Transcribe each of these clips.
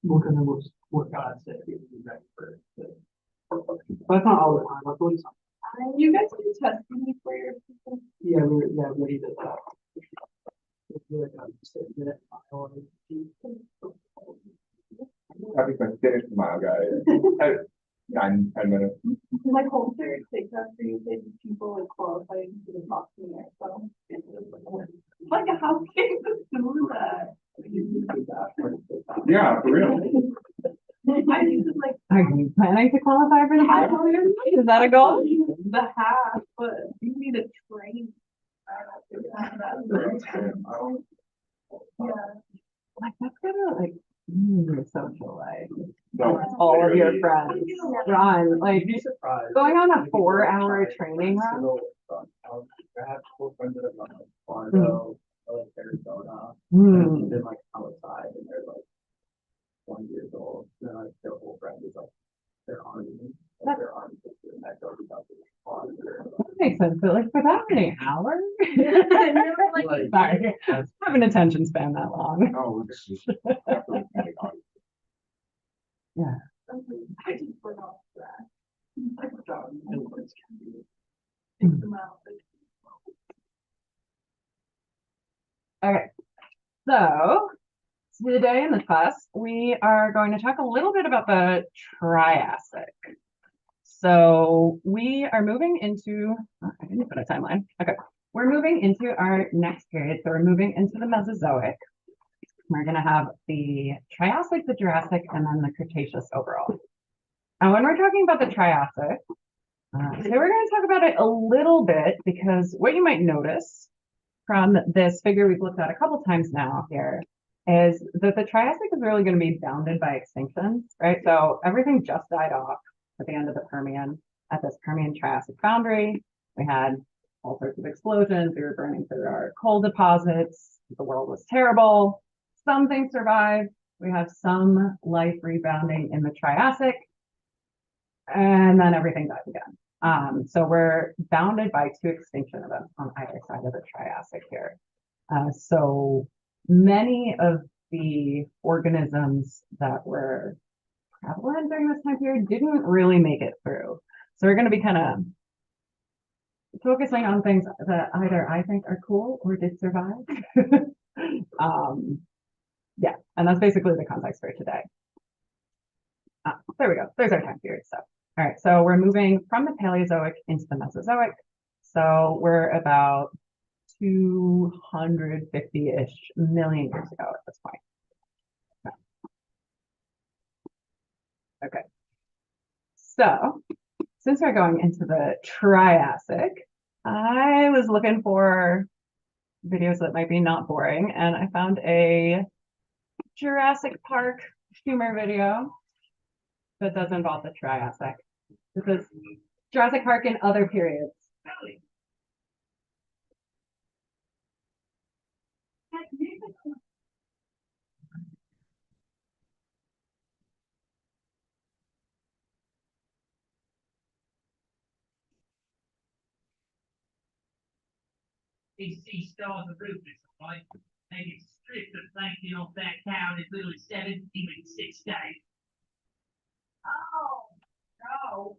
we're gonna work out at it, be ready for it. But that's not all the time. I'll do something. You guys can test me for your people. Yeah, we did that. Like a minute mile. I think I finished the mile, guys. 9, 10 minutes. My culture takes after you say people like qualified to the talk to me there, so. Like how can you do that? Yeah, for real. I used to like Are you planning to qualify for the half? Is that a goal? the half, but you need a train. Yeah. Like that's gonna like your social life. No, All of your literally. friends. Run, like You'd be surprised. going on a 4-hour training run. I have school friends that have gone like Fargo, or like Arizona, Hmm. and been like outside, and they're like 20 years old. And like their whole friend is like their army, like their army sister, and that goes about this far. That makes sense, but like for that many hours? Like, Sorry, I have an attention span that long. Oh, this is definitely kind of Yeah. I just forgot that. like job, and it's can be. Take them out. Okay, so today in this class, we are going to talk a little bit about the Triassic. So we are moving into, oh, I didn't put a timeline. Okay, we're moving into our next period. So we're moving into the Mesozoic. We're going to have the Triassic, the Jurassic, and then the Cretaceous overall. And when we're talking about the Triassic, today we're going to talk about it a little bit because what you might notice from this figure we've looked at a couple times now here is that the Triassic is really going to be bounded by extinctions, right? So everything just died off at the end of the Permian. At this Permian-Triassic boundary, we had all sorts of explosions. We were burning through our coal deposits. The world was terrible. Some things survived. We have some life rebounding in the Triassic, and then everything dies again. So we're bounded by 2 extinction events on either side of the Triassic here. So many of the organisms that were prevalent during this time period didn't really make it through. So we're going to be kind of focusing on things that either I think are cool or did survive. Yeah, and that's basically the context for today. There we go. There's our time period stuff. All right, so we're moving from the Paleozoic into the Mesozoic. So we're about 250-ish million years ago at this point. Okay. So since we're going into the Triassic, I was looking for videos that might be not boring, and I found a Jurassic Park humor video that does involve the Triassic. This is Jurassic Park in other periods. These sea stars are ruthless, right? They get stripped of plankton off that cow in as little as 7, even 6 days. Oh, no.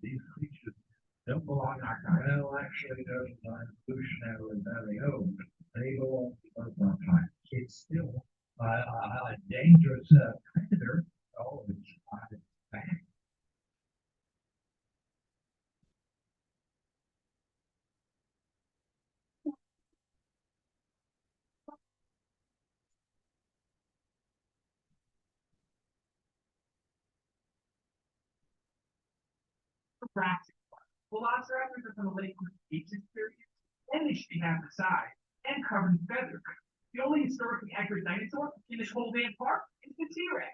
These creatures don't belong out there. Well, actually, those are evolutionarily very old. They go on for a time. It's still a dangerous predator. Oh, it's on its back. Jurassic Park. Velociraptors are from the late Cretaceous period, and they should be half the size and covered in feathers. The only historically accurate dinosaur in this whole damn park is the T-Rex.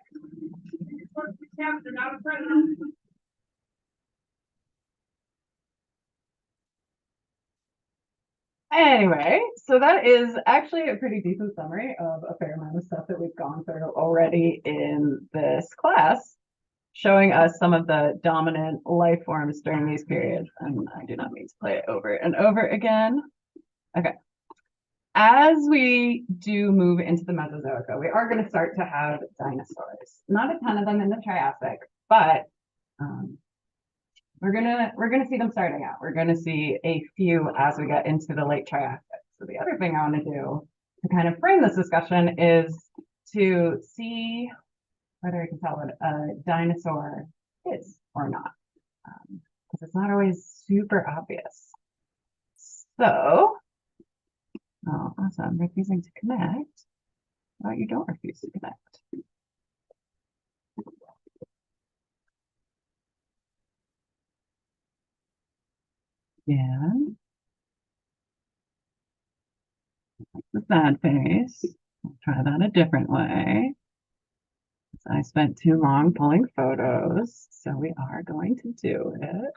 They're not a predator. Anyway, so that is actually a pretty decent summary of a fair amount of stuff that we've gone through already in this class, showing us some of the dominant life forms during these periods. And I do not mean to play it over and over again. Okay. As we do move into the Mesozoic, we are going to start to have dinosaurs. Not a ton of them in the Triassic, but we're gonna see them starting out. We're gonna see a few as we get into the late Triassic. So the other thing I want to do to kind of frame this discussion is to see whether I can tell what a dinosaur is or not, because it's not always super obvious. So, oh, awesome, refusing to connect. Well, you don't refuse to connect. Yeah. The sad face. I'll try that a different way. I spent too long pulling photos, so we are going to do it.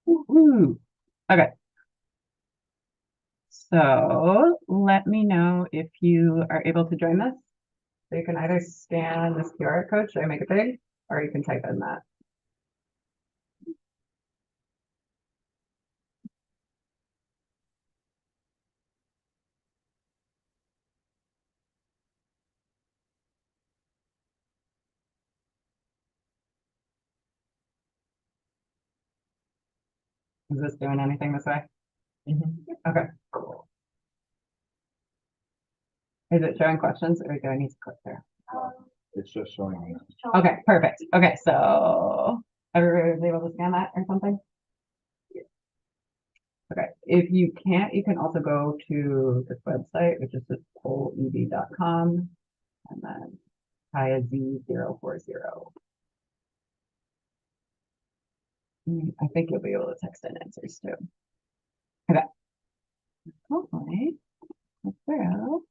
Woo-hoo. Okay. So let me know if you are able to join this. So you can either scan this QR code, should I make it big? Or you can type in that. Is this doing anything this way? Okay, cool. Is it showing questions or do I need to click there? It's just showing me. Okay, perfect. Okay, so everybody was able to scan that or something? Okay, if you can't, you can also go to this website, which is just pollev.com and then Kaya Z040. I think you'll be able to text in answers too. Okay. Hopefully, that's through.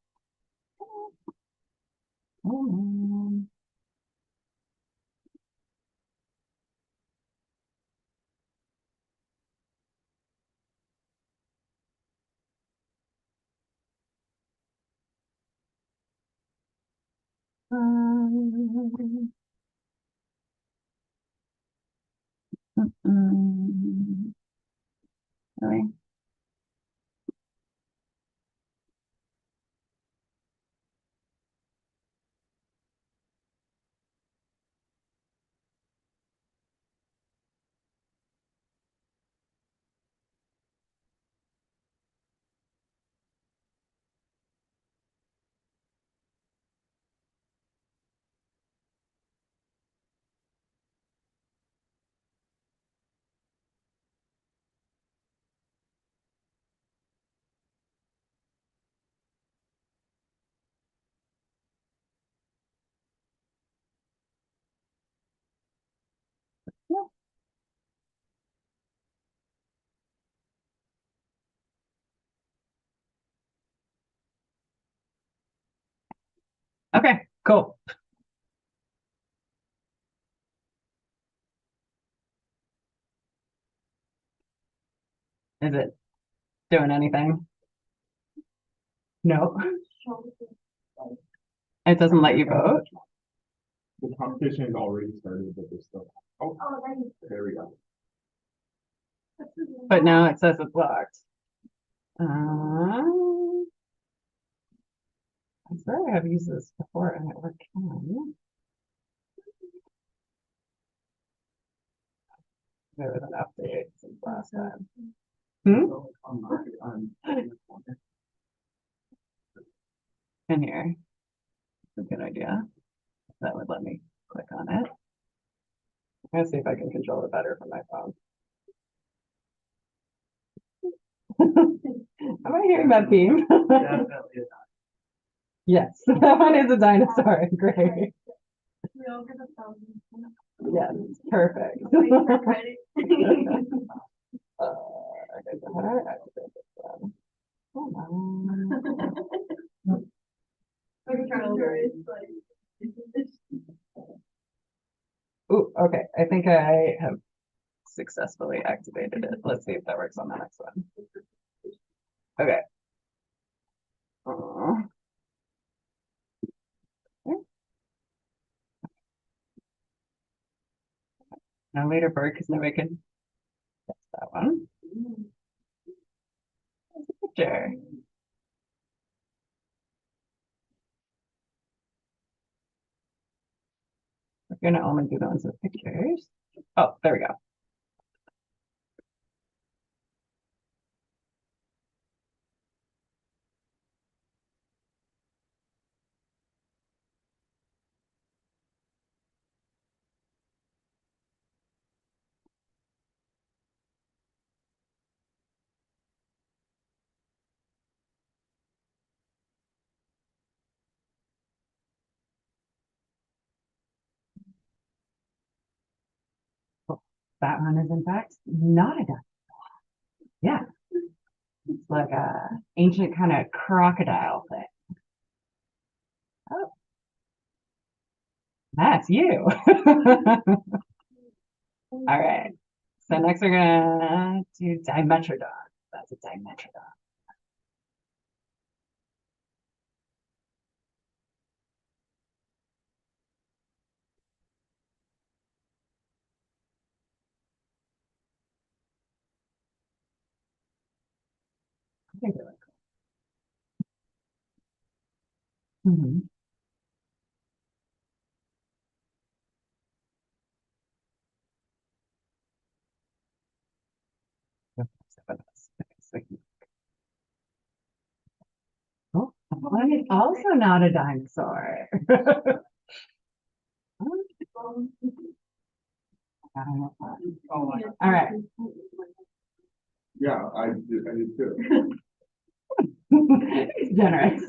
Really? Yeah. Okay, cool. Is it doing anything? No, it doesn't let you vote. The competition has already started, but there's still. Oh, Oh, right. there we go. But now it says it's locked. I swear I have used this before and it worked fine. There was an update since last time. In here. That's a good idea. That would let me click on it. I'm gonna see if I can control it better from my phone. Am I hearing that theme? Definitely. Yes, that one is a dinosaur. Great. We all get 1,000. Yes, perfect. Wait for credit. Okay, so how do I activate this one? Hold on. Like, sure, it's like, Ooh, okay, I think I have successfully activated it. Let's see if that works on the next one. Okay. Aw. Now later bird, because nobody can guess that one. There's a picture. We're gonna only do the ones with pictures. Oh, there we go. That one is in fact not a dinosaur. Yeah. It's like a ancient kind of crocodile thing. Oh. That's you. All right. So next we're gonna do Dimetrodon. That's a Dimetrodon. I think they're like cool. Oh, one is also not a dinosaur. Oh my. All right. Yeah, I did too. He's generous.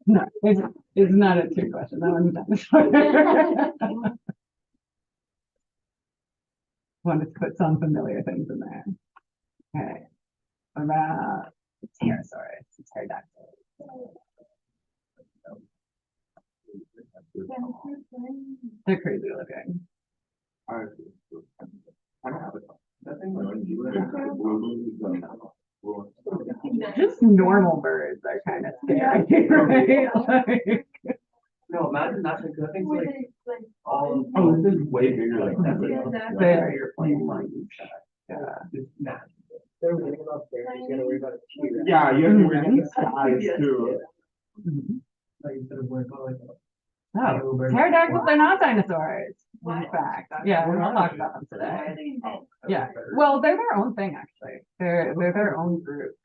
No, it's not a trick question. That one's a dinosaur. Wanted to put some familiar things in there. Okay. What about Pterosaurus? Pterodactyl. They're crazy looking. I don't have it. Nothing. Just normal birds are kind of scary, right? Like, No, imagine that's a good thing, like, Oh, this is way bigger like that. Very you're playing like. yeah. It's not. They're running up there, you gotta worry about a T-Rex. Yeah, you have to worry about the size too. Mhm. Like, instead of worrying about like. Oh, pterodactyls are not dinosaurs. In fact, yeah, we'll talk about them today. Yeah, well, they're their own thing, actually. They're their own group.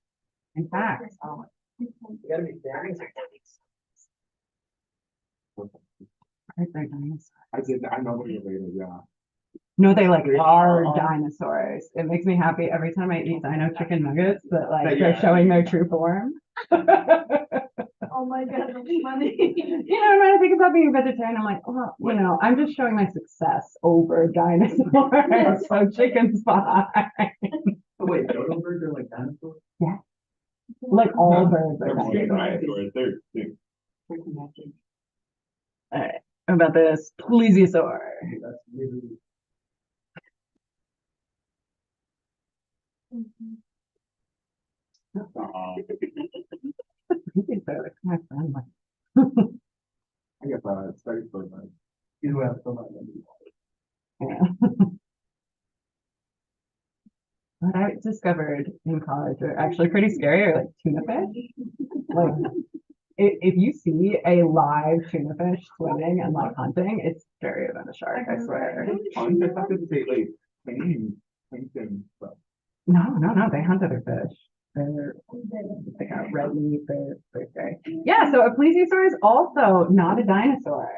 In fact, You gotta be very. they're dinosaurs. I know what you're later, yeah. No, they like are dinosaurs. It makes me happy every time I eat dino chicken nuggets that like they're showing their true form. Oh my god, that's funny. You know, when I think about being vegetarian, I'm like, well, you know, I'm just showing my success over dinosaurs. So chicken's fine. Wait, dodo birds are like dinosaurs? Like all birds They're are more than dinosaurs. dinosaurs, they're extinct. All right. How about this plesiosaur? That's really. You think they're like my friend, like, I guess it's very good. You have so much. yeah. What I discovered in college are actually pretty scary are like tuna fish. Like if you see a live tuna fish swimming and like hunting, it's scarier than a shark, I swear. On the fact that they like plankton stuff. No, they hunt other fish. They got red meat, they're great. Yeah, so a plesiosaur is also not a dinosaur.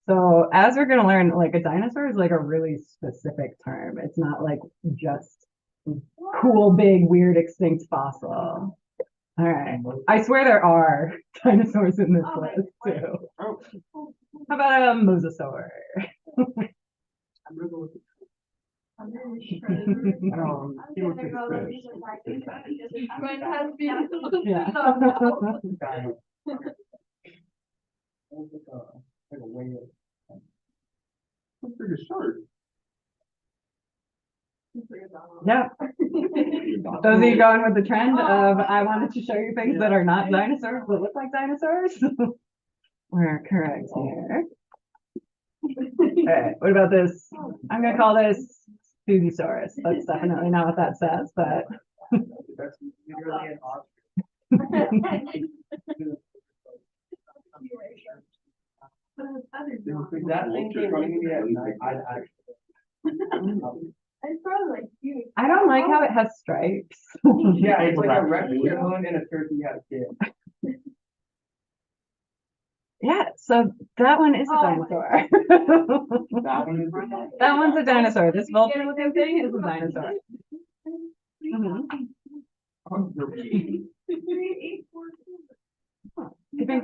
So as we're gonna learn, like a dinosaur is like a really specific term. It's not like just cool, big, weird, extinct fossil. All right. I swear there are dinosaurs in this Oh my list God. too. How about a mosasaur? I'm really sure. I'm he was gonna go just with fish. these like these, because mine has been. Yeah. Like a whale. That's like a shark. Yeah. So are you going with the trend of I wanted to show you things that are not dinosaurs but look like dinosaurs? We're correct here. Alright, what about this? I'm gonna call this Susiosaurus. That's definitely not what that says, but That's literally an ostrich. That thing came running to me at night, I'd actually. It's probably like huge. I don't like how it has stripes. Yeah, it's like a raccoon and a turkey had a kid. Yeah, so that one is a Oh my dinosaur. That one is. That one's a dinosaur. This vulture looking thing is a dinosaur. Mhm. You think-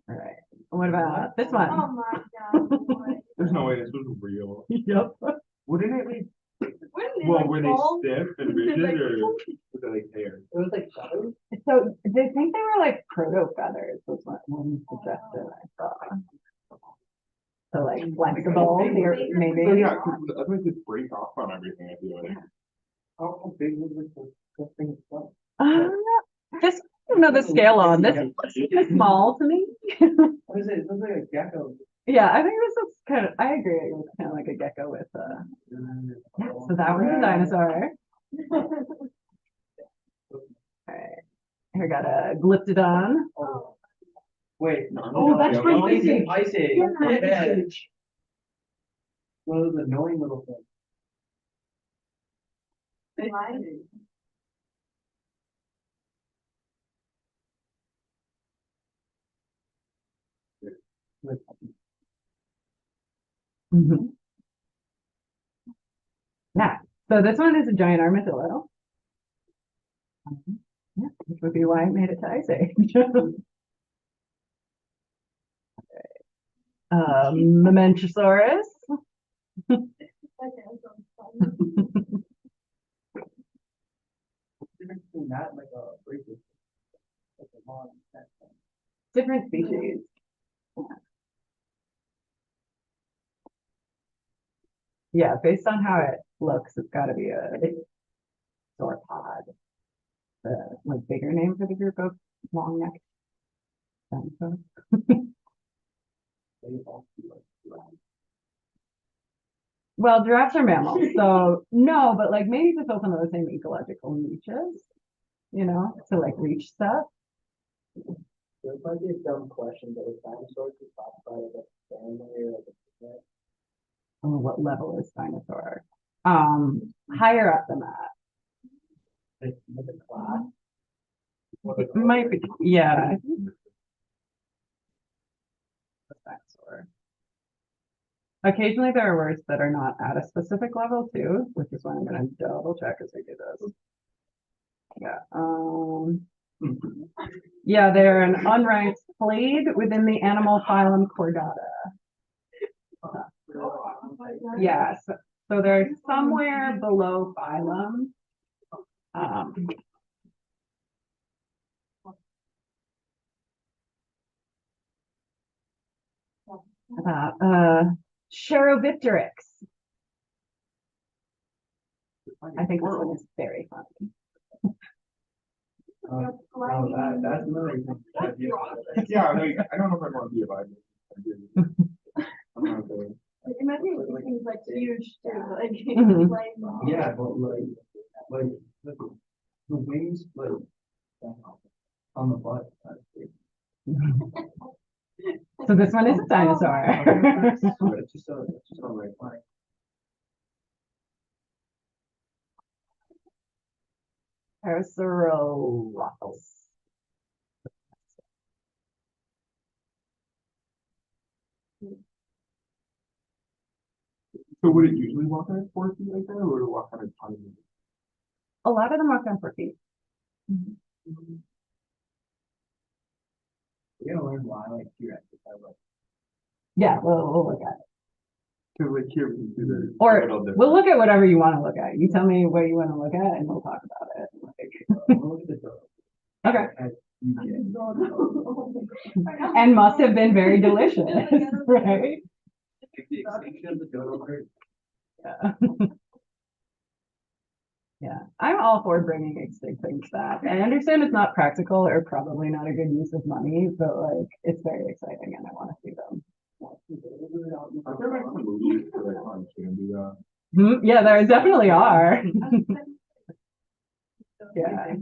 All right. What about this Oh one? my God. boy. There's no way this was real. Yep. Wouldn't it be, Wouldn't it well, like were they fall? stiff and rigid or was it like hair? It was like feathers. So they think they were like proto feathers was what one suggested I saw. So like flexible, maybe. So yeah, 'cause otherwise it'd break off on everything, I feel like. How big was this thing? What This, I don't know the scale on, this looks kind of small to me. is it? It looks like a gecko. Yeah, I think this looks kind of, I agree, it looks kind of like a gecko with, yeah, so that one's a dinosaur. Alright, here we got a Glyptodon. Oh. Wait. Oh, that's from Ice Ice Age. Age. Ice Age. Yeah, Ice Yeah. Age. One of those annoying little things. Mhm. Yeah, so this one is a giant armadillo. Yeah, which would be why it made it to Ice Age. Mamentrosaurus. Difference between that and like a bracelet. Like a long neck thing. Different species. Yeah, based on how it looks, it's gotta be a sauropod. The like bigger name for the group of long necked dinosaurs. They all feel like. Well, giraffes are mammals, so no, but like maybe fulfill some of the same ecological niches, you know, to like reach stuff. There's might be a dumb question, but is dinosaurs classified as a family or like a pet? Oh, what level is dinosaur? Higher up than that. Like a class? It might be, yeah. I think it's a dinosaur. Occasionally there are words that are not at a specific level too, which is why I'm gonna double check as we do this. Yeah, yeah, they're an unranked clade within the animal phylum Chordata. Yeah, so they're somewhere below phylum. Chaerovipteryx. I think this one is very funny. That's another thing. Yeah, like, I don't know if I want to be alive. I'm not there. Imagine if things like huge too, like. Mhm. like, Yeah, but like the wings, like, on the butt. That's big. So this one is a dinosaur. It's just a red flag. Parasaurolophus. So would it usually walk on 4 feet like that, or would it walk on a ton? A lot of them walk on 4 feet. You know, learn why, like, T-Rex, like, Yeah, we'll look at it. Cause like here we can do the. Or little different- we'll look at whatever you want to look at. You tell me what you want to look at and we'll talk about it. look at the dog. Okay. You get- And must have been very delicious, right? The extinction of the dodo bird. Yeah. Yeah, I'm all for bringing extinct things back. I understand it's not practical or probably not a good use of money, but like, it's very exciting and I want to see them. Are there like some movies that like on can do that? Yeah, there definitely are. Yeah.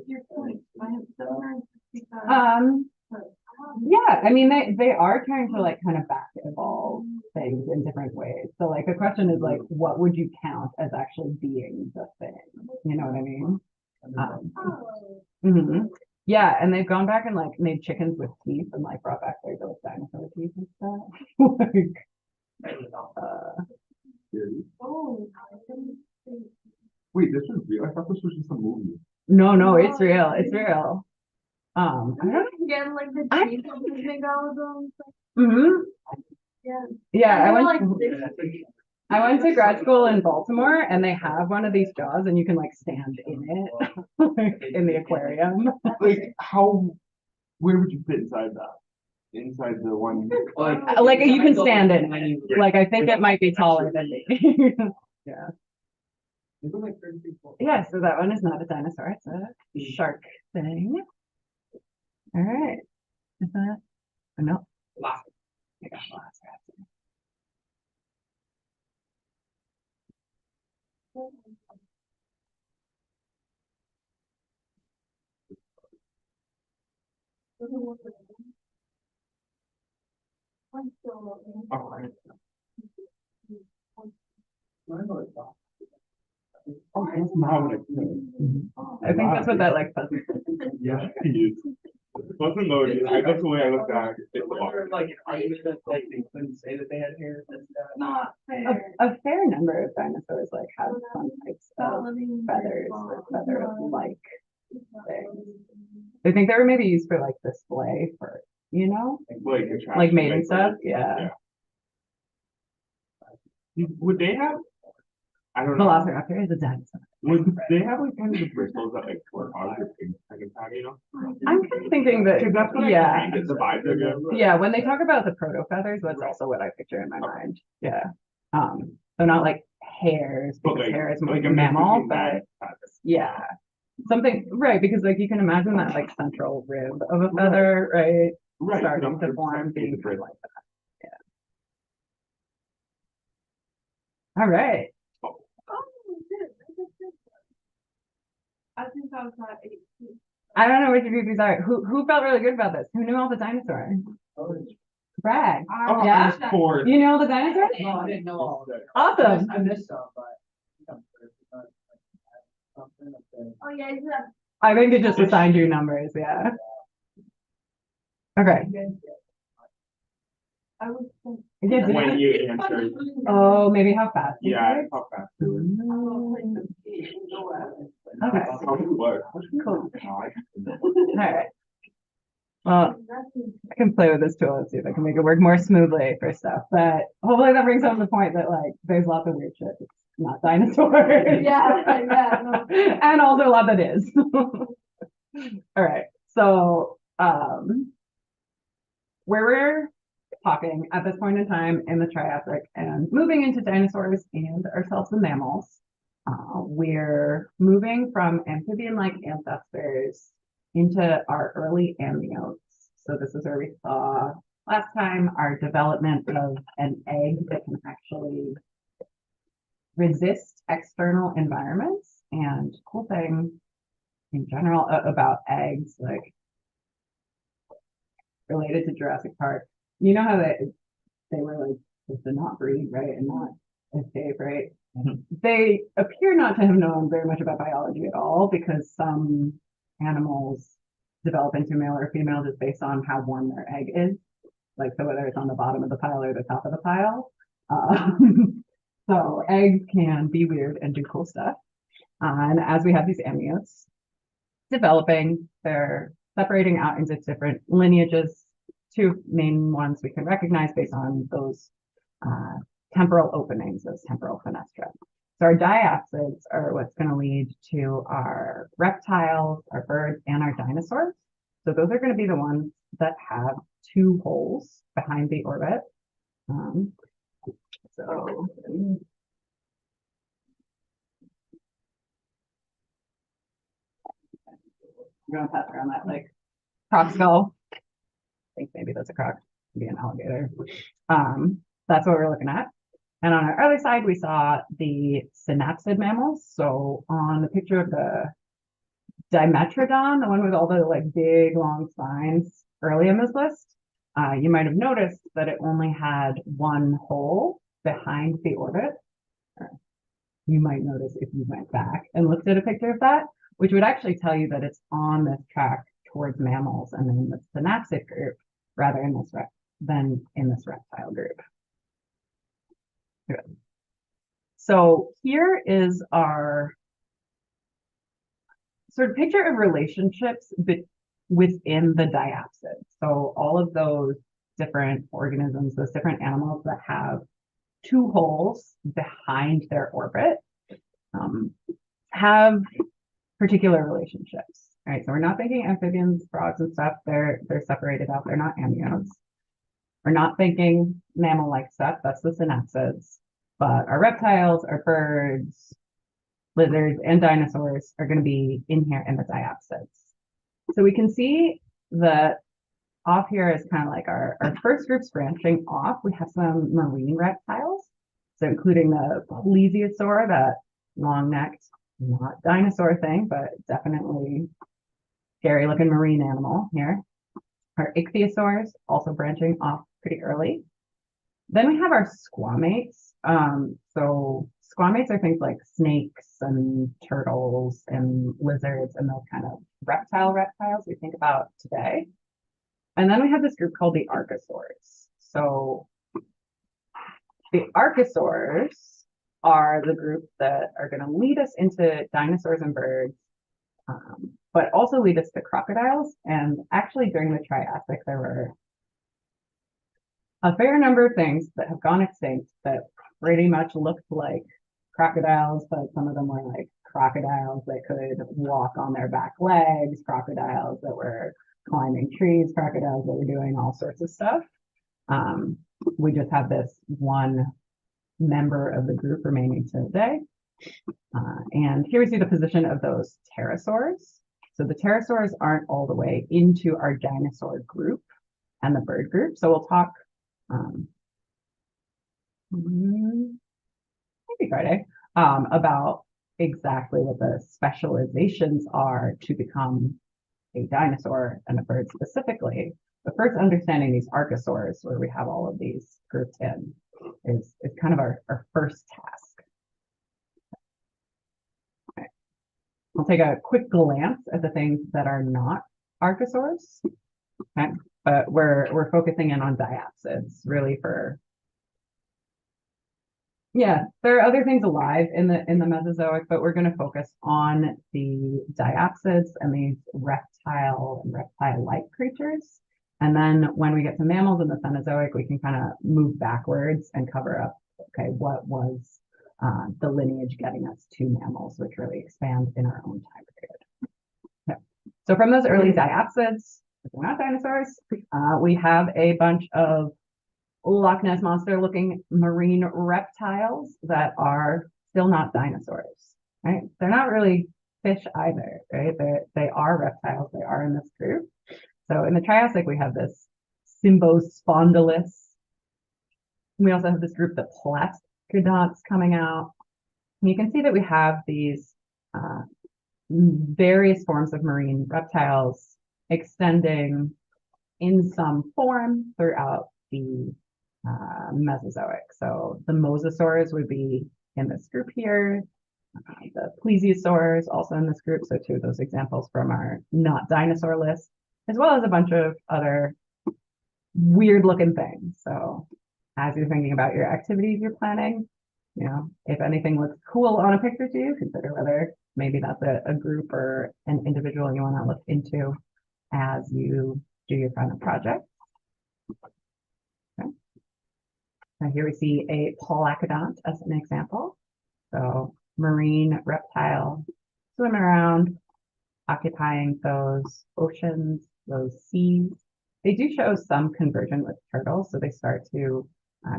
Your point. I have 765. Yeah, I mean, they are trying to like kind of back evolve things in different ways. So like the question is like, what would you count as actually being the thing? You know what I mean? Mhm. Yeah, and they've gone back and like made chickens with teeth and like brought back their those dinosaur teeth and stuff. Oh. Wait, this was real? I thought this was just a movie. No, it's real. It's real. I don't Again, like the I- teeth of the big album. know. Yeah. Yeah, I know, went. I went to grad school in Baltimore and they have one of these jaws and you can like stand in it, like in the aquarium. Like how, where would you fit inside that? Inside the one? Like you can stand in it. Like I think it might be taller than me. Yeah. Yeah, so that one is not a dinosaur, it's a shark thing. All right. Is that? Oh, no. I got Velociraptor. Oh, I- Oh, that's not what I think. I think that's what that like fuzzy. Yeah, he is. Wasn't loaded. That's the way I look back. It's Like, an argument that like they couldn't say that they had hair, that's Not fair. A fair number of dinosaurs like have some types of feathers or feather-like things. I think they were maybe used for like display for, you know, like attraction, like mating like, stuff. Yeah. Would they have? I don't know. Velociraptor is a dinosaur. Would they have like kind of the bristles that like warthogs or pigs kind of have, you know? I'm kind of thinking that, Because that's what yeah. I get the vibe they're good. Yeah, when they talk about the proto feathers, that's also what I picture in my mind. Yeah. So not like hairs, But because like, hair is more like like I'm mammal, thinking but that. yeah. Something, right, because like you can imagine that like central rib of a feather, right? Right. Starting to 100% form, being the kind of bristles. like that. Yeah. All right. Oh, good. I think I was at 18. I don't know which of these are. Who felt really good about this? Who knew all the dinosaurs? Brad. Oh, Yeah? I was bored. You know all the dinosaurs? No, I didn't know all of it. Awesome. I missed some, but. Something up there. Oh, yeah, is that? I think it just assigned you numbers, yeah. Okay. I was. Yeah, did When I- you answered, Oh, maybe how fast? you yeah, did? how fast it was. Okay, That's how it was. cool. God. Alright. Well, I can play with this tool and see if I can make it work more smoothly for stuff, but hopefully that brings home the point that like, there's lots of weird shit. It's not dinosaurs. Yeah, no. And also a lot that is. Alright, so, where we're talking at this point in time in the Triassic and moving into dinosaurs and ourselves the mammals, we're moving from amphibian-like ancestors into our early amniotes. So this is where we saw last time our development of an egg that can actually resist external environments. And cool thing in general about eggs, like related to Jurassic Park, you know how they were like supposed to not breed, right? And not is Dave, right? Mhm. They appear not to have known very much about biology at all because some animals develop into male or female just based on how warm their egg is. Like, so whether it's on the bottom of the pile or the top of the pile. So eggs can be weird and do cool stuff. And as we have these amniotes developing, they're separating out into different lineages. Two main ones we can recognize based on those temporal openings, those temporal fenestra. So our diapsids are what's going to lead to our reptiles, our birds, and our dinosaurs. So those are going to be the ones that have two holes behind the orbit. So I'm going to pass around that like croc skull. I think maybe that's a croc, maybe an alligator. That's what we're looking at. And on our other side, we saw the synapsid mammals. So on the picture of the Dimetrodon, the one with all the like big long spines early in this list, you might have noticed that it only had one hole behind the orbit. You might notice if you went back and looked at a picture of that, which would actually tell you that it's on this track towards mammals and in the synapsid group rather than in this reptile group. Good. So here is our sort of picture of relationships within the diapsid. So all of those different organisms, those different animals that have two holes behind their orbit, have particular relationships. Right, so we're not thinking amphibians, frogs, and stuff. They're separated out. They're not amniotes. We're not thinking mammal-like stuff. That's the synapsids. But our reptiles, our birds, lizards, and dinosaurs are going to be in here in the diapsids. So we can see that off here is kind of like our first group's branching off. We have some marine reptiles. So including the plesiosaur, that long-necked, not dinosaur thing, but definitely scary looking marine animal here. Our ichthyosaurs also branching off pretty early. Then we have our squamates. So squamates are things like snakes and turtles and lizards and those kind of reptiles we think about today. And then we have this group called the archosaurs. So the archosaurs are the group that are going to lead us into dinosaurs and birds, but also lead us to crocodiles. And actually during the Triassic, there were a fair number of things that have gone extinct that pretty much looked like crocodiles, but some of them were like crocodiles that could walk on their back legs, crocodiles that were climbing trees, crocodiles that were doing all sorts of stuff. We just have this one member of the group remaining today. And here we see the position of those pterosaurs. So the pterosaurs aren't all the way into our dinosaur group and the bird group. So we'll talk maybe Friday about exactly what the specializations are to become a dinosaur and a bird specifically. But first, understanding these archosaurs, where we have all of these grouped in, is kind of our first task. Okay. We'll take a quick glance at the things that are not archosaurs. Okay. But we're focusing in on diapsids really for, yeah, there are other things alive in the Mesozoic, but we're going to focus on the diapsids and these reptile and reptile-like creatures. And then when we get to mammals in the Cenozoic, we can kind of move backwards and cover up, okay, what was the lineage getting us to mammals, which really expand in our own time period. Okay. So from those early diapsids, if they're not dinosaurs, we have a bunch of Loch Ness Monster looking marine reptiles that are still not dinosaurs, right? They're not really fish either, right? They are reptiles, they are in this group. So in the Triassic, we have this Symbospondylus. We also have this group, the Plastodonts, coming out. And you can see that we have these various forms of marine reptiles extending in some form throughout the Mesozoic. So the mosasaurs would be in this group here. The plesiosaurs also in this group. So two of those examples from our not dinosaur list, as well as a bunch of other weird looking things. So as you're thinking about your activities you're planning, you know, if anything looks cool on a picture to you, consider whether maybe that's a group or an individual you want to look into as you do your final project. Okay. Now here we see a polacodont as an example. So marine reptile swimming around, occupying those oceans, those seas. They do show some conversion with turtles, so they start to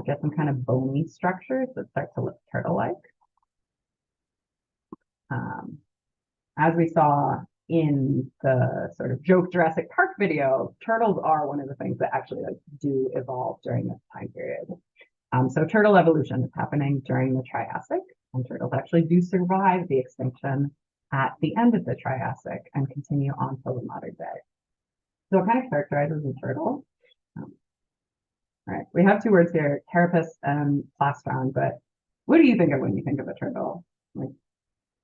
get some kind of bony structures that start to look turtle-like. As we saw in the sort of joke Jurassic Park video, turtles are one of the things that actually like do evolve during this time period. So turtle evolution is happening during the Triassic, and turtles actually do survive the extinction at the end of the Triassic and continue on till the modern day. So what kind of characterizes a turtle? All right, we have two words here, carapace and plastron, but what do you think of when you think of a turtle? Like,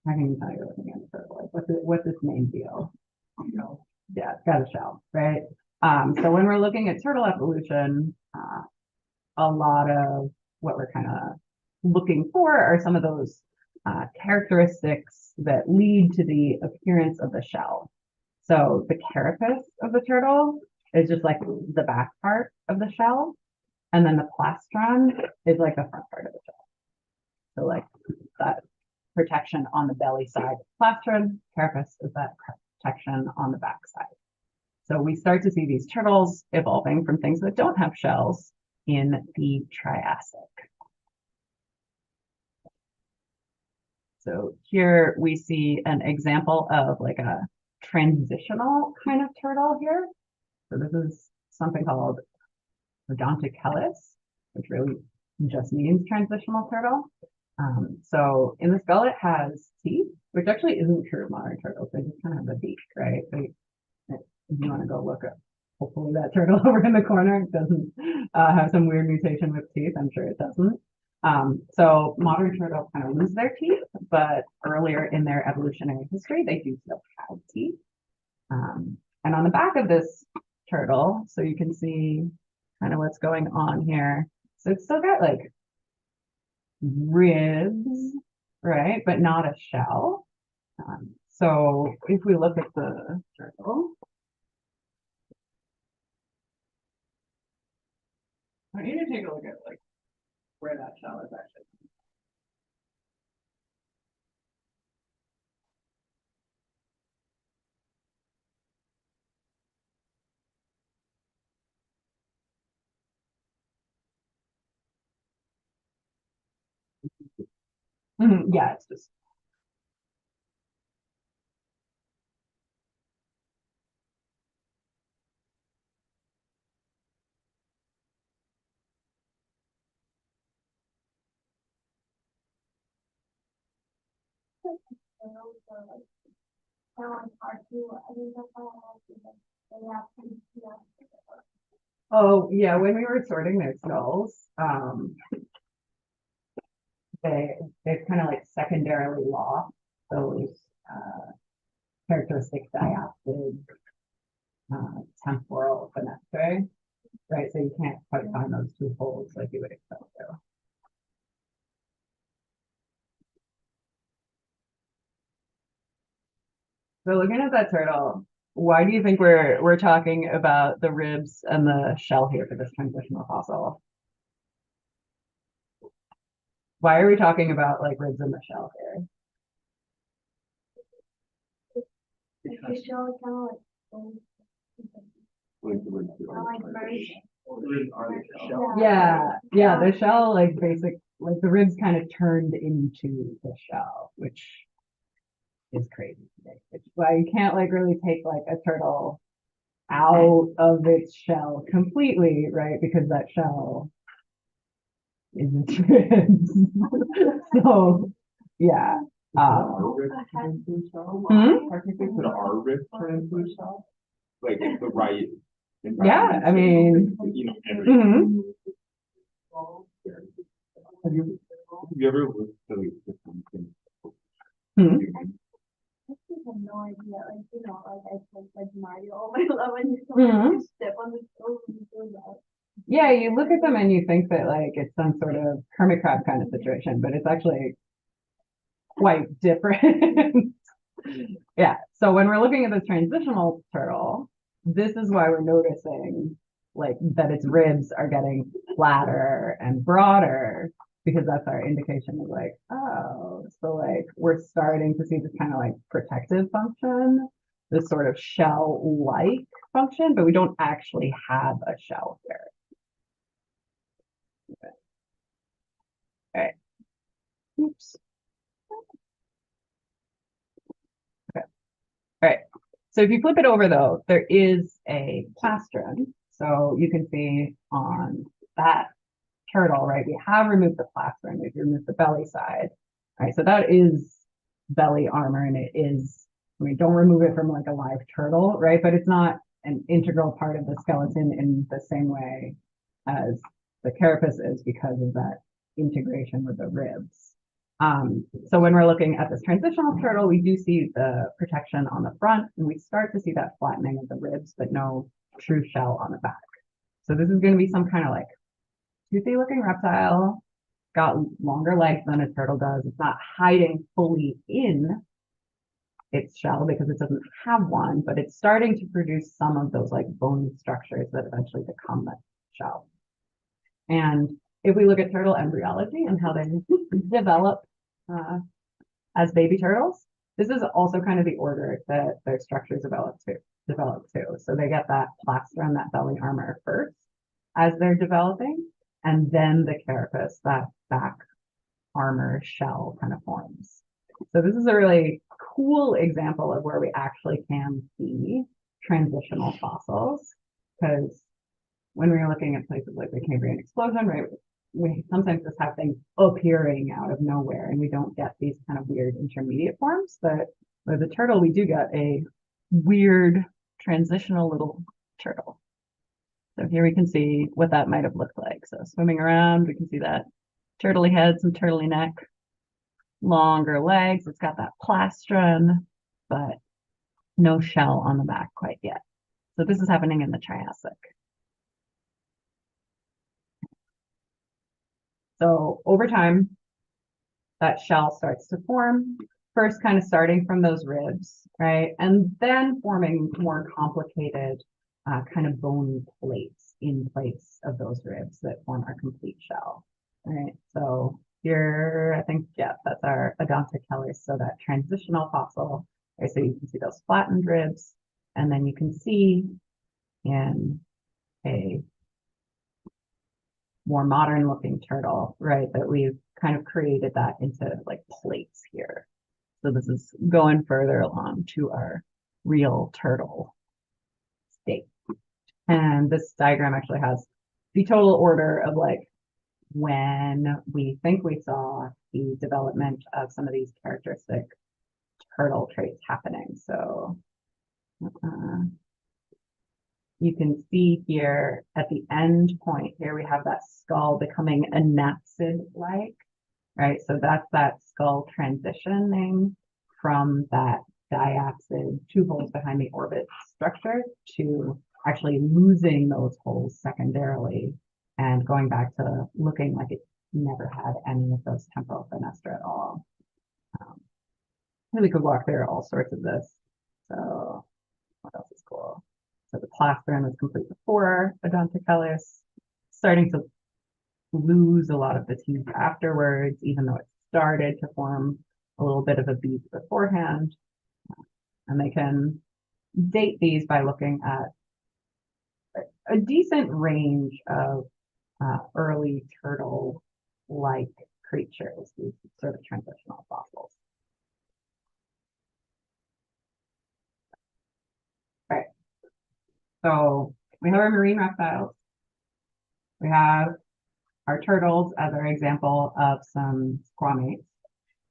how can you tell you're looking at a turtle? Like, what's its main deal? Yeah, it's got a shell, right? So when we're looking at turtle evolution, a lot of what we're kind of looking for are some of those characteristics that lead to the appearance of the shell. So the carapace of the turtle is just like the back part of the shell, and then the plastron is like the front part of the shell. So like that protection on the belly side, plastron, carapace is that protection on the back side. So we start to see these turtles evolving from things that don't have shells in the Triassic. So here we see an example of like a transitional kind of turtle here. So this is something called Odontoceles, which really just means transitional turtle. So in the skull, it has teeth, which actually isn't true of modern turtles. They just kind of have a beak, right? If you want to go look at, hopefully that turtle over in the corner doesn't have some weird mutation with teeth. I'm sure it doesn't. So modern turtles kind of lose their teeth, but earlier in their evolutionary history, they do still have teeth. And on the back of this turtle, so you can see kind of what's going on here. So it's still got like ribs, right? But not a shell. So if we look at the turtle, I need to take a look at like where that shell is actually. Yeah, it's just. Oh, yeah, when we were sorting their skulls, they've kind of like secondarily lost those characteristic diapsid temporal fenestrae, right? So you can't quite find those two holes like you would expect to. So looking at that turtle, why do you think we're talking about the ribs and the shell here for this transitional fossil? Why are we talking about like ribs and the shell here? Yeah, the shell like the ribs kind of turned into the shell, which is crazy today. It's why you can't like really take like a turtle out of its shell completely, right? Because that shell is its ribs. So yeah. Technically, could our ribs turn into a shell? Like the right. Yeah, I mean, you know, mhm. Have you ever looked at like different things? Hmm. I actually have no idea, like, you know, like I played like Mario all my life and you Mhm. step on the stove and you do that. Yeah, you look at them and you think that like it's some sort of hermit crab kind of situation, but it's actually quite different. Yeah, so when we're looking at this transitional turtle, this is why we're noticing like that its ribs are getting flatter and broader, because that's our indication of like, oh, so like we're starting to see this kind of like protective function, this sort of shell-like function, but we don't actually have a shell here. All right. Oops. Okay. All right. So if you flip it over though, there is a plastron. So you can see on that turtle, right? We have removed the plastron, we've removed the belly side. All right, so that is belly armor and it is, I mean, don't remove it from like a live turtle, right? But it's not an integral part of the skeleton in the same way as the carapace is because of that integration with the ribs. So when we're looking at this transitional turtle, we do see the protection on the front and we start to see that flattening of the ribs, but no true shell on the back. So this is going to be some kind of like toothy looking reptile, got longer legs than a turtle does. It's not hiding fully in its shell because it doesn't have one, but it's starting to produce some of those like bony structures that eventually become the shell. And if we look at turtle embryology and how they develop as baby turtles, this is also kind of the order that their structures develop too. So they get that plastron, that belly armor first as they're developing, and then the carapace, that back armor shell kind of forms. So this is a really cool example of where we actually can see transitional fossils, because when we're looking at places like the Cambrian explosion, right, we sometimes just have things appearing out of nowhere and we don't get these kind of weird intermediate forms. But with the turtle, we do get a weird transitional little turtle. So here we can see what that might have looked like. So swimming around, we can see that turtley head, some turtley neck, longer legs. It's got that plastron, but no shell on the back quite yet. So this is happening in the Triassic. So over time, that shell starts to form, first kind of starting from those ribs, right? And then forming more complicated kind of bony plates in place of those ribs that form our complete shell, right? So here, I think, yeah, that's our Odontochelys, so that transitional fossil, right? So you can see those flattened ribs, and then you can see in a more modern looking turtle, right, that we've kind of created that into like plates here. So this is going further along to our real turtle state. And this diagram actually has the total order of like when we think we saw the development of some of these characteristic turtle traits happening. So you can see here at the end point here, we have that skull becoming anapsid-like, right? So that's that skull transitioning from that diapsid, two holes behind the orbit structure, to actually losing those holes secondarily and going back to looking like it never had any of those temporal fenestra at all. We could walk through all sorts of this. So what else is cool? So the plastron was complete before Odontochelys, starting to lose a lot of the teeth afterwards, even though it started to form a little bit of a beak beforehand. And they can date these by looking at a decent range of early turtle-like creatures, these sort of transitional fossils. All right. So we have our marine reptiles. We have our turtles as our example of some squamates.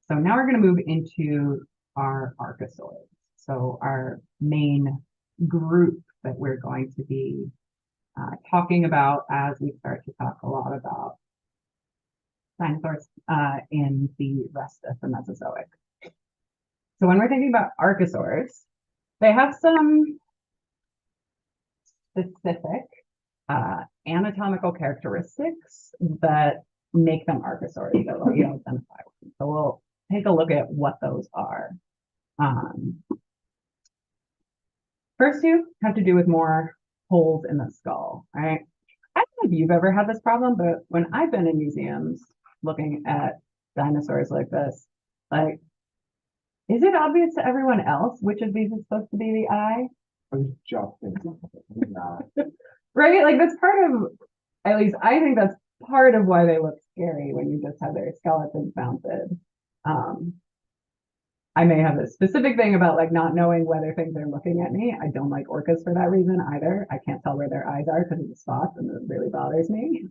So now we're going to move into our archosaurs. So our main group that we're going to be talking about as we start to talk a lot about dinosaurs in the rest of the Mesozoic. So when we're thinking about archosaurs, they have some specific anatomical characteristics that make them archosaurs that let you identify with. So we'll take a look at what those are. First two have to do with more holes in the skull, right? I don't know if you've ever had this problem, but when I've been in museums looking at dinosaurs like this, like, is it obvious to everyone else which of these is supposed to be the eye? I was just thinking, nah. Right? Like that's part of, at least I think that's part of why they look scary when you just have their skeletons mounted. I may have a specific thing about like not knowing whether things are looking at me. I don't like orcas for that reason either. I can't tell where their eyes are because of the spots and it really bothers me.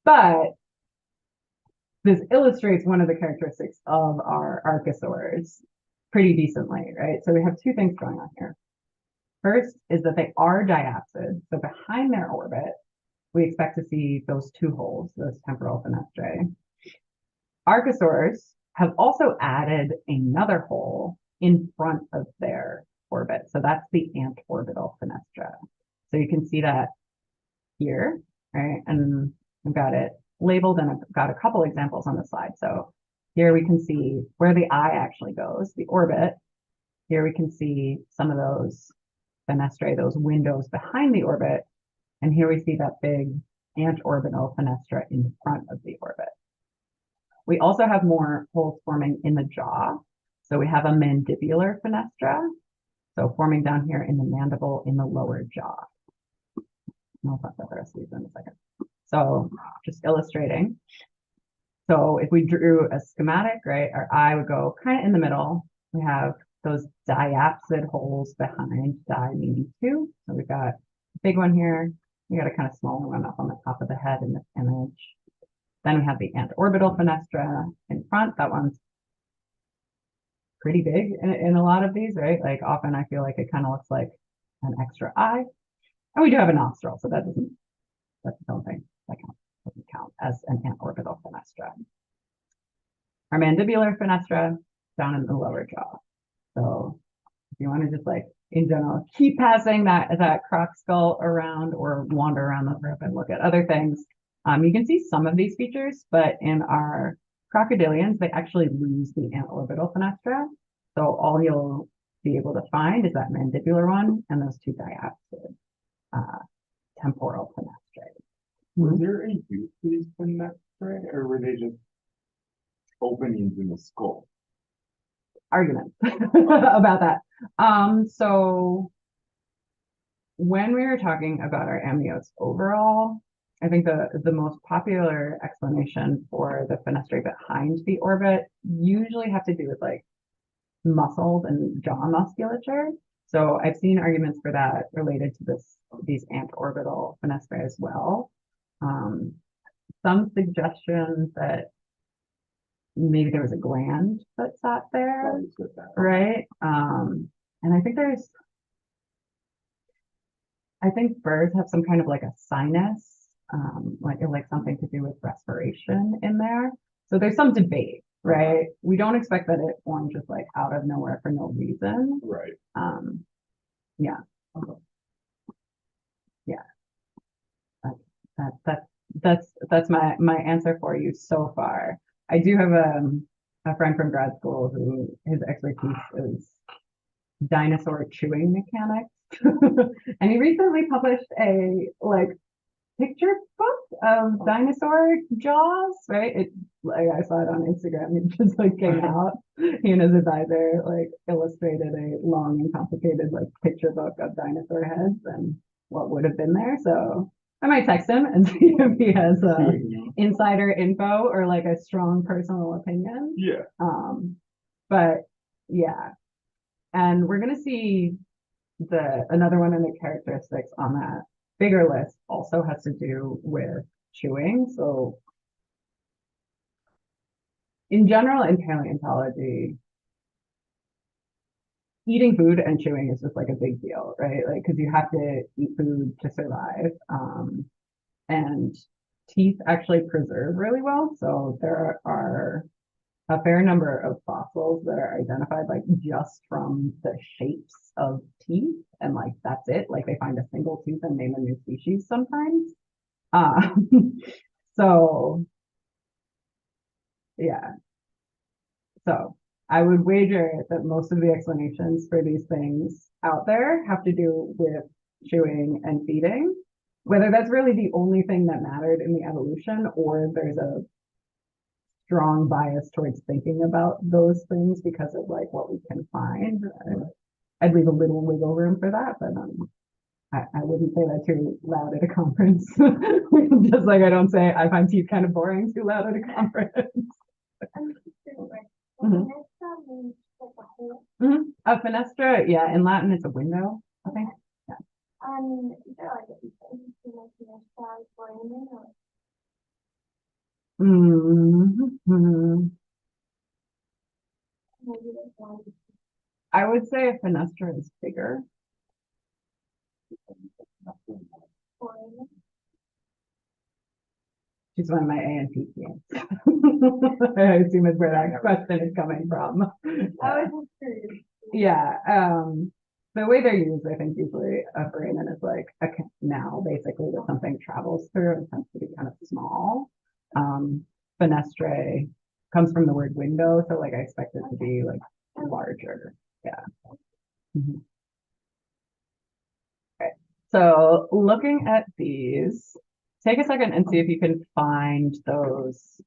But this illustrates one of the characteristics of our archosaurs pretty decently, right? So we have two things going on here. First is that they are diapsid. So behind their orbit, we expect to see those two holes, those temporal fenestrae. Archosaurs have also added another hole in front of their orbit. So that's the antorbital fenestra. So you can see that here, right? And I've got it labeled and I've got a couple examples on the slide. So here we can see where the eye actually goes, the orbit. Here we can see some of those fenestrae, those windows behind the orbit. And here we see that big antorbital fenestra in front of the orbit. We also have more holes forming in the jaw. So we have a mandibular fenestra. So forming down here in the mandible in the lower jaw. I'll talk about the rest of these in a second. So just illustrating. So if we drew a schematic, right, our eye would go kind of in the middle. We have those diapsid holes behind, di meaning two. So we've got a big one here. We got a kind of small one up on the top of the head in this image. Then we have the antorbital fenestra in front. That one's pretty big in a lot of these, right? Like often I feel like it kind of looks like an extra eye. And we do have a nostril, so that's its own thing. That doesn't count as an antorbital fenestra. Our mandibular fenestra down in the lower jaw. So if you want to just like in general, keep passing that croc skull around or wander around the group and look at other things. You can see some of these features, but in our crocodilians, they actually lose the antorbital fenestra. So all you'll be able to find is that mandibular one and those two diapsid temporal fenestrae. Was there any use to these fenestrae, or were they just openings in the skull? Arguments about that. So when we were talking about our amniotes overall, I think the most popular explanation for the fenestrae behind the orbit usually have to do with like muscles and jaw musculature. So I've seen arguments for that related to these antorbital fenestrae as well. Some suggestions that maybe there was a gland that sat there, right? And I think birds have some kind of like a sinus, like something to do with respiration in there. So there's some debate, right? We don't expect that it formed just like out of nowhere for no reason. Right. Yeah. Yeah. That's my answer for you so far. I do have a friend from grad school who his expertise is dinosaur chewing mechanics. And he recently published a like picture book of dinosaur jaws, right? I saw it on Instagram. It just like came out. He and his advisor like illustrated a long and complicated like picture book of dinosaur heads and what would have been there. So I might text him and see if he has insider info or like a strong personal opinion. Yeah. But yeah. And we're gonna see another one of the characteristics on that bigger list also has to do with chewing. So in general, in paleontology, eating food and chewing is just like a big deal, right? Like, because you have to eat food to survive. And teeth actually preserve really well. So there are a fair number of fossils that are identified like just from the shapes of teeth, and like that's it. Like they find a single tooth and name a new species sometimes. So yeah. So I would wager that most of the explanations for these things out there have to do with chewing and feeding. Whether that's really the only thing that mattered in the evolution, or there's a strong bias towards thinking about those things because of like what we can find. I'd leave a little wiggle room for that, but I wouldn't say that too loud at a conference. Just like I don't say I find teeth kind of boring too loud at a conference. Mhm. A fenestra, yeah, in Latin it's a window, I think. Mhm. I would say a fenestra is bigger. She's one of my A and P teams. I assume is where that question is coming from. I was just curious. Yeah, the way they're used, I think usually a foramen is like a canal basically that something travels through and tends to be kind of small. Fenestre comes from the word window, so like I expect it to be like larger. Yeah. Mhm. Okay. So looking at these, take a second and see if you can find those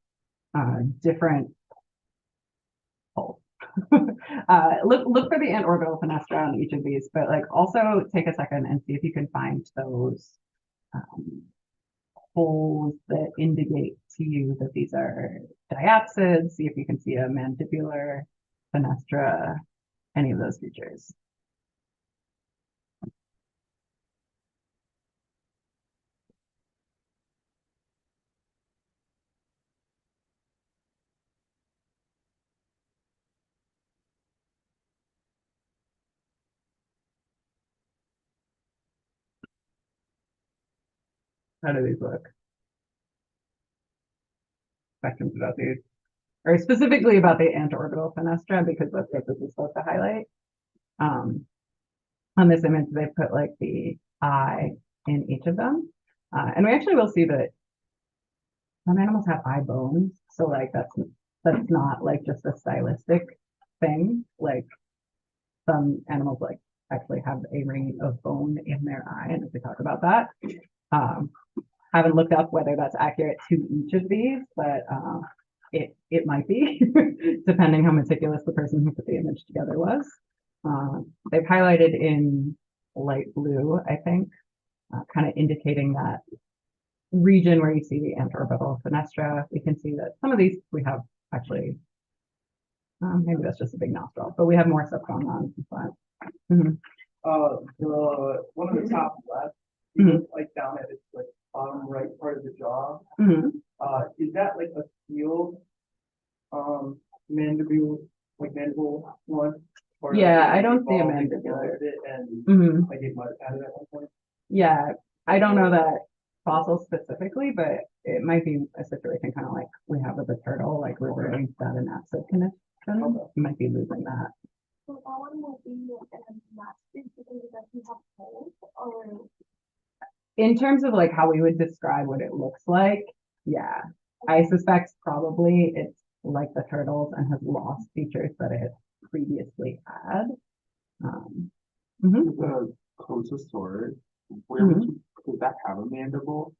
different holes. Look for the antorbital fenestra on each of these, but like also take a second and see if you can find those holes that indicate to you that these are diapsids. See if you can see a mandibular fenestra, any of those features. How do these look? Questions about these? Or specifically about the antorbital fenestra, because that's what this is supposed to highlight. On this image, they put like the eye in each of them. And we actually will see that some animals have eye bones. So like that's not like just a stylistic thing. Like some animals like actually have a ring of bone in their eye, and if we talk about that. Haven't looked up whether that's accurate to each of these, but it might be, depending how meticulous the person who put the image together was. They've highlighted in light blue, I think, kind of indicating that region where you see the antorbital fenestra. We can see that some of these we have actually, maybe that's just a big nostril, but we have more stuff going on in front. Mhm. The one on the top left, Mhm. like down at its like bottom right part of the jaw, Mhm. is that like a sealed, mandible, like mandible one? Or Yeah, like, I don't see a evolved and mandibular. developed it and Mhm. like it might have had it at one point? Yeah, I don't know that fossil specifically, but it might be a situation kind of like we have with the turtle, like reverting to that anapsid connection. It might be losing that. So that one will be an massive because it doesn't have holes, or In terms of like how we would describe what it looks like, yeah, I suspect probably it's like the turtles and has lost features that it previously had. Mhm. The Cosasaurus, where Mhm. would you, does that have a mandible?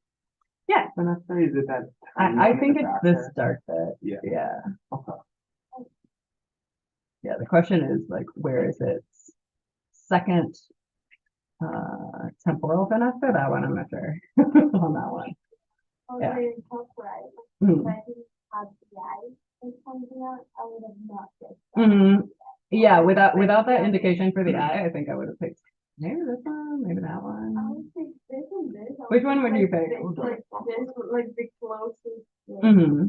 Yeah, Fenestra, is it that? tiny one I in think the it's back this there? dark bit. Yeah. Yeah. Okay. Yeah, the question is like, where is its second temporal fenestra? That one, I'm not sure on that one. Yeah. they're right. Mhm. If I didn't have the eye and something out, I would have not guessed that. Mhm. Yeah, without that indication for the eye, I think I would have picked maybe this one, maybe that I one. would think this and this. I Which would one think, would you like, pick? this, like this, like the closest. Like, Hmm.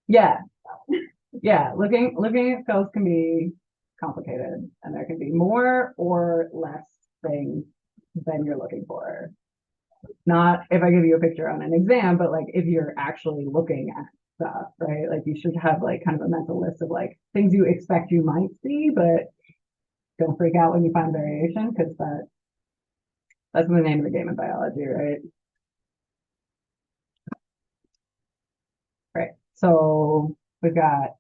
Yeah, yeah. Looking at skulls can be complicated, and there can be more or less things than you're looking for. Not if I give you a picture on an exam, but like if you're actually looking at stuff, right? Like you should have like kind of a mental list of like things you expect you might see, but don't freak out when you find variation because that's the name of the game in biology, right? Right. So we've got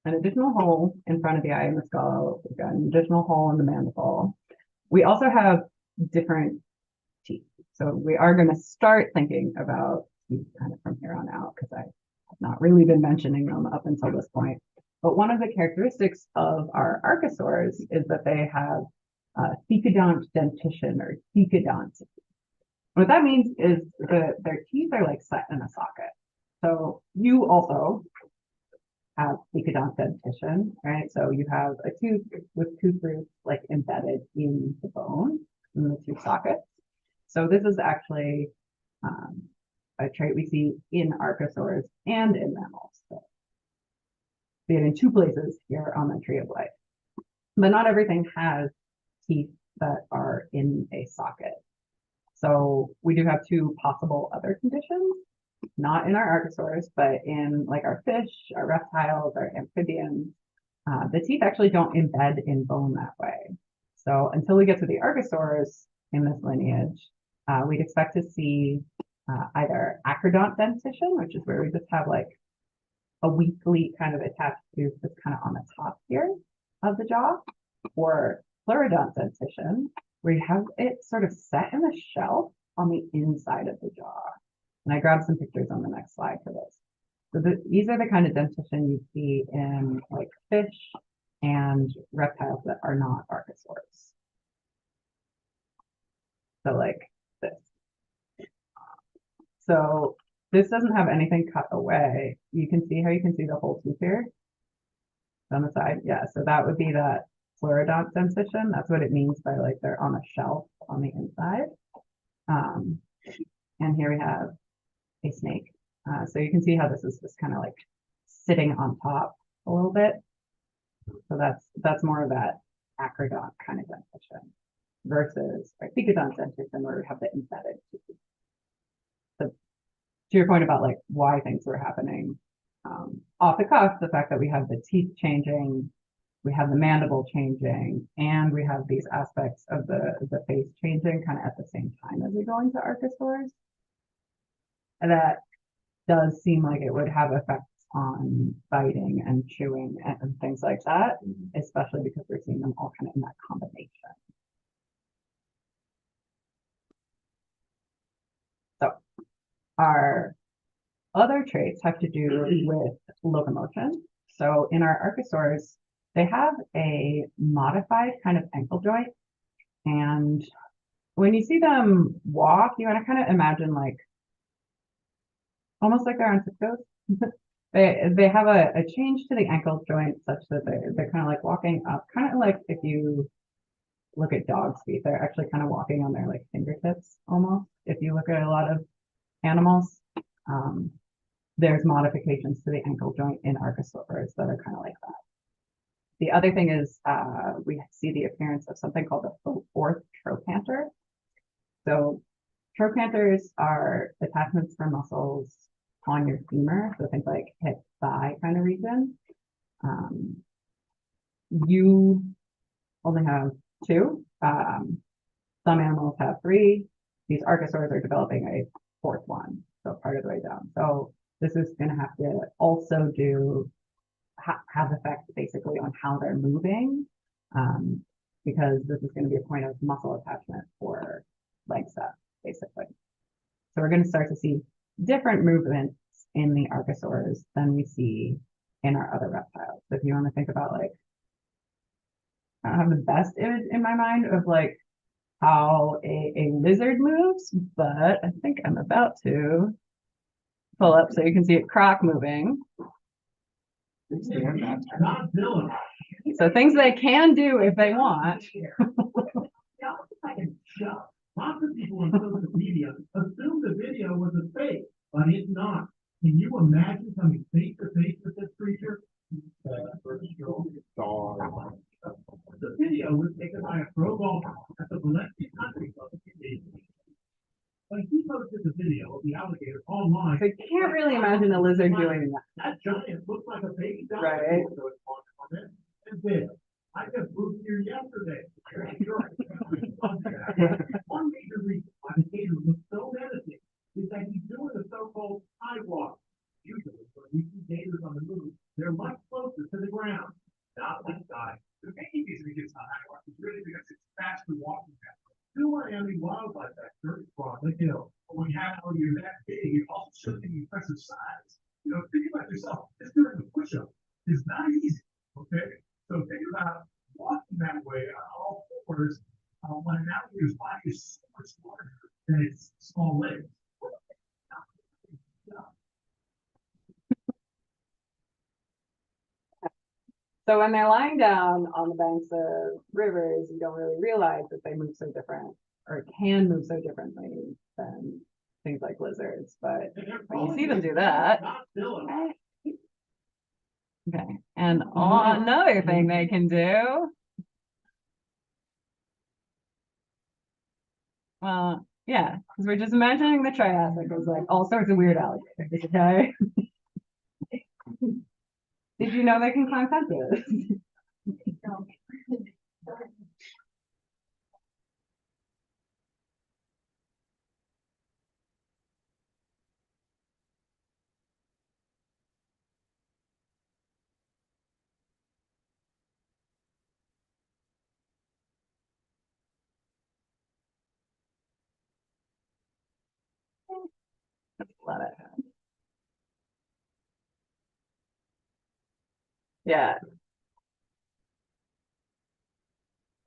an additional hole in front of the eye in the skull. We've got an additional hole in the mandible. We also have different teeth. So we are going to start thinking about teeth kind of from here on out because I have not really been mentioning them up until this point. But one of the characteristics of our archosaurs is that they have thecodont dentition or thecodonts. What that means is that their teeth are like set in a socket. So you also have thecodont dentition, right? So you have a tooth with tooth roots like embedded in the bone in the tooth sockets. So this is actually a trait we see in archosaurs and in mammals. So see it in two places here on the tree of life. But not everything has teeth that are in a socket. So we do have two possible other conditions, not in our archosaurs, but in like our fish, our reptiles, our amphibians. The teeth actually don't embed in bone that way. So until we get to the archosaurs in this lineage, we'd expect to see either acrodont dentition, which is where we just have like a weakly kind of attached tooth that's kind of on the top here of the jaw, or pleurodont dentition, where you have it sort of set in a shelf on the inside of the jaw. And I grabbed some pictures on the next slide for this. So these are the kind of dentition you see in like fish and reptiles that are not archosaurs. So like this. So this doesn't have anything cut away. You can see how you can see the whole tooth here on the side. Yeah, so that would be that pleurodont dentition. That's what it means by like they're on a shelf on the inside. And here we have a snake. So you can see how this is just kind of like sitting on top a little bit. So that's more of that acrodont kind of dentition versus our thecodont dentition where we have the embedded tooth. So to your point about like why things were happening, off the cuff, the fact that we have the teeth changing, we have the mandible changing, and we have these aspects of the face changing kind of at the same time as we go into archosaurs. And that does seem like it would have effects on biting and chewing and things like that, especially because we're seeing them all kind of in that combination. So our other traits have to do with locomotion. So in our archosaurs, they have a modified kind of ankle joint. And when you see them walk, you want to kind of imagine like almost like they're on tiptoes. They have a change to the ankle joint such that they're kind of like walking up, kind of like if you look at dogs' feet, they're actually kind of walking on their like fingertips almost. If you look at a lot of animals, there's modifications to the ankle joint in archosaurs that are kind of like that. The other thing is we see the appearance of something called the fourth trochanter. So trochanters are attachments for muscles on your femur, so things like hip, thigh kind of region. You only have two. Some animals have three. These archosaurs are developing a fourth one, so part of the way down. So this is going to have to also have effect basically on how they're moving, because this is going to be a point of muscle attachment for leg stuff, basically. So we're going to start to see different movements in the archosaurs than we see in our other reptiles. So if you want to think about like, I don't have the best image in my mind of like how a lizard moves, but I think I'm about to pull up so you can see it croc moving. Godzilla. So things they can do if they want. Lots of people on social media assume the video was a fake, but it's not. Can you imagine coming face to face with this creature? The video was taken by a pro golfer at the Valencia Country Club. When he posted the video of the alligator online. I can't really imagine a lizard doing that. That giant looks like a baby Right. dinosaur. And then, I just moved here yesterday. One major reason why the gator looks so menacing is that he's doing the so-called sidewalk. Usually, when we see gators on the move, they're much closer to the ground. Not this guy. The main reason he gets on sidewalk is really because it's faster walking path. Miami Wildlife Expert is Broadley Hill. But when you have one you're that big, it also shows the impressive size. You know, think about yourself. Just doing the push-up is not easy. Okay, so think about walking that way on all fours when an alligator's body is so much larger than its small legs. So when they're lying down on the banks of rivers, you don't really realize that they move so different or can move so differently than things like lizards. But when you see them do that, okay. And another thing they can do, well, yeah, because we're just imagining the Triassic as like all sorts of weird alligators, okay? Did you know they can climb fences? Love it. Yeah.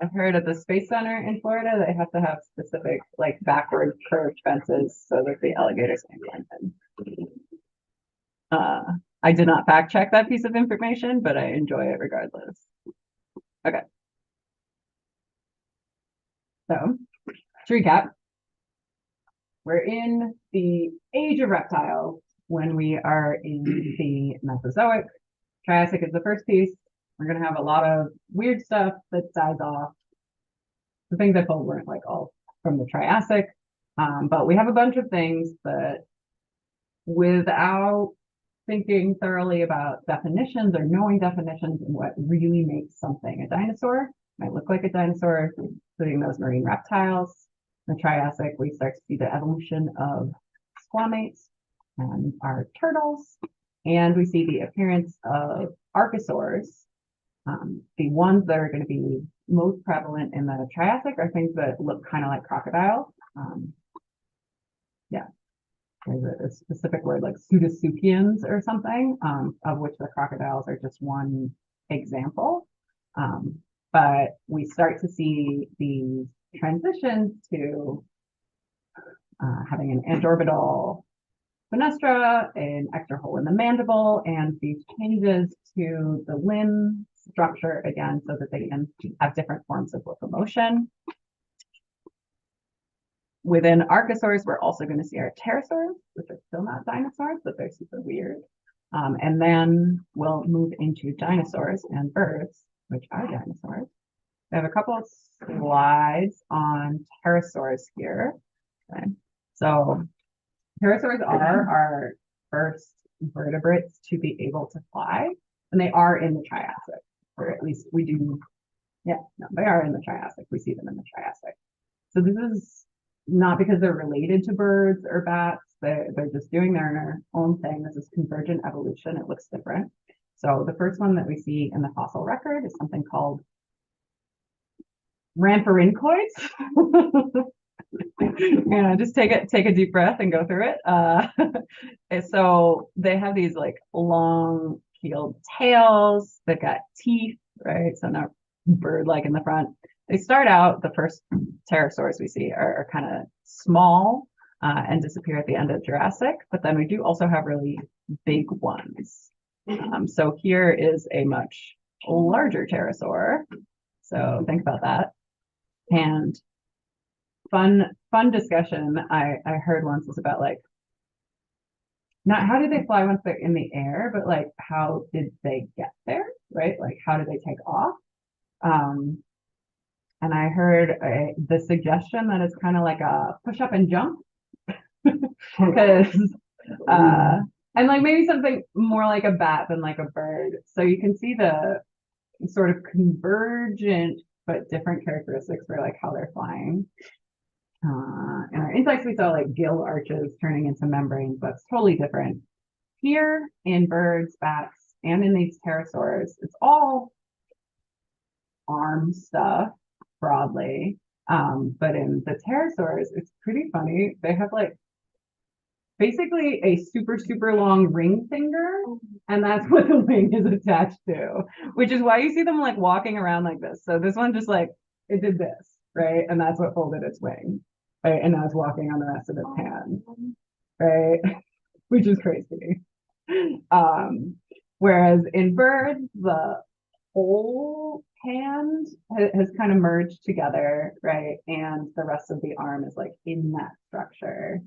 I've heard at the Space Center in Florida, they have to have specific, like, backward curved fences so that the alligators can climb in. I did not fact check that piece of information, but I enjoy it regardless. Okay. So, to recap, we're in the age of reptiles when we are in the Mesozoic. Triassic is the first piece. We're going to have a lot of weird stuff that dies off. The things I pulled weren't like all from the Triassic, but we have a bunch of things that, without thinking thoroughly about definitions or knowing definitions and what really makes something a dinosaur, might look like a dinosaur, including those marine reptiles. In the Triassic, we start to see the evolution of squamates and our turtles, and we see the appearance of archosaurs. The ones that are going to be most prevalent in the Triassic are things that look kind of like crocodiles. Yeah, there's a specific word like pseudoscipians or something, of which the crocodiles are just one example. But we start to see these transitions to having an antorbital fenestra, an extra hole in the mandible, and these changes to the limb structure again so that they can have different forms of locomotion. Within archosaurs, we're also going to see our pterosaurs, which are still not dinosaurs, but they're super weird. And then we'll move into dinosaurs and birds, which are dinosaurs. I have a couple of slides on pterosaurs here. Okay. So pterosaurs are our first vertebrates to be able to fly, and they are in the Triassic, or at least we do. Yeah, no, they are in the Triassic. We see them in the Triassic. So this is not because they're related to birds or bats. They're just doing their own thing. This is convergent evolution. It looks different. So the first one that we see in the fossil record is something called Rhamphorhynchoids. Yeah, just take a deep breath and go through it. So they have these like long keeled tails. They've got teeth, right? So not bird-like in the front. They start out, the first pterosaurs we see are kind of small and disappear at the end of Jurassic, but then we do also have really big ones. So here is a much larger pterosaur. So think about that. And fun discussion I heard once was about like, not how did they fly once they're in the air, but like how did they get there, right? Like how did they take off? And I heard the suggestion that it's kind of like a push up and jump. Because, and like maybe something more like a bat than like a bird. So you can see the sort of convergent but different characteristics for like how they're flying. In our insects, we saw like gill arches turning into membranes. That's totally different. Here in birds, bats, and in these pterosaurs, it's all arm stuff broadly. But in the pterosaurs, it's pretty funny. They have like basically a super, super long ring finger, and that's what the wing is attached to, which is why you see them like walking around like this. So this one just like, it did this, right? And that's what folded its wing, right? And now it's walking on the rest of its hand, right? Which is crazy. Whereas in birds, the whole hand has kind of merged together, right? And the rest of the arm is like in that structure.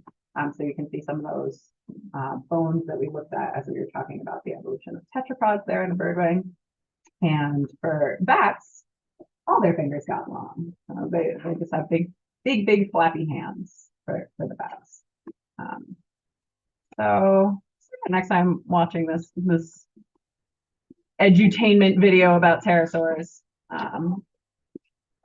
So you can see some of those bones that we looked at as we were talking about the evolution of tetrapods there in the bird wing. And for bats, all their fingers got long. They just have big flappy hands for the bats. So next time watching this edutainment video about pterosaurs,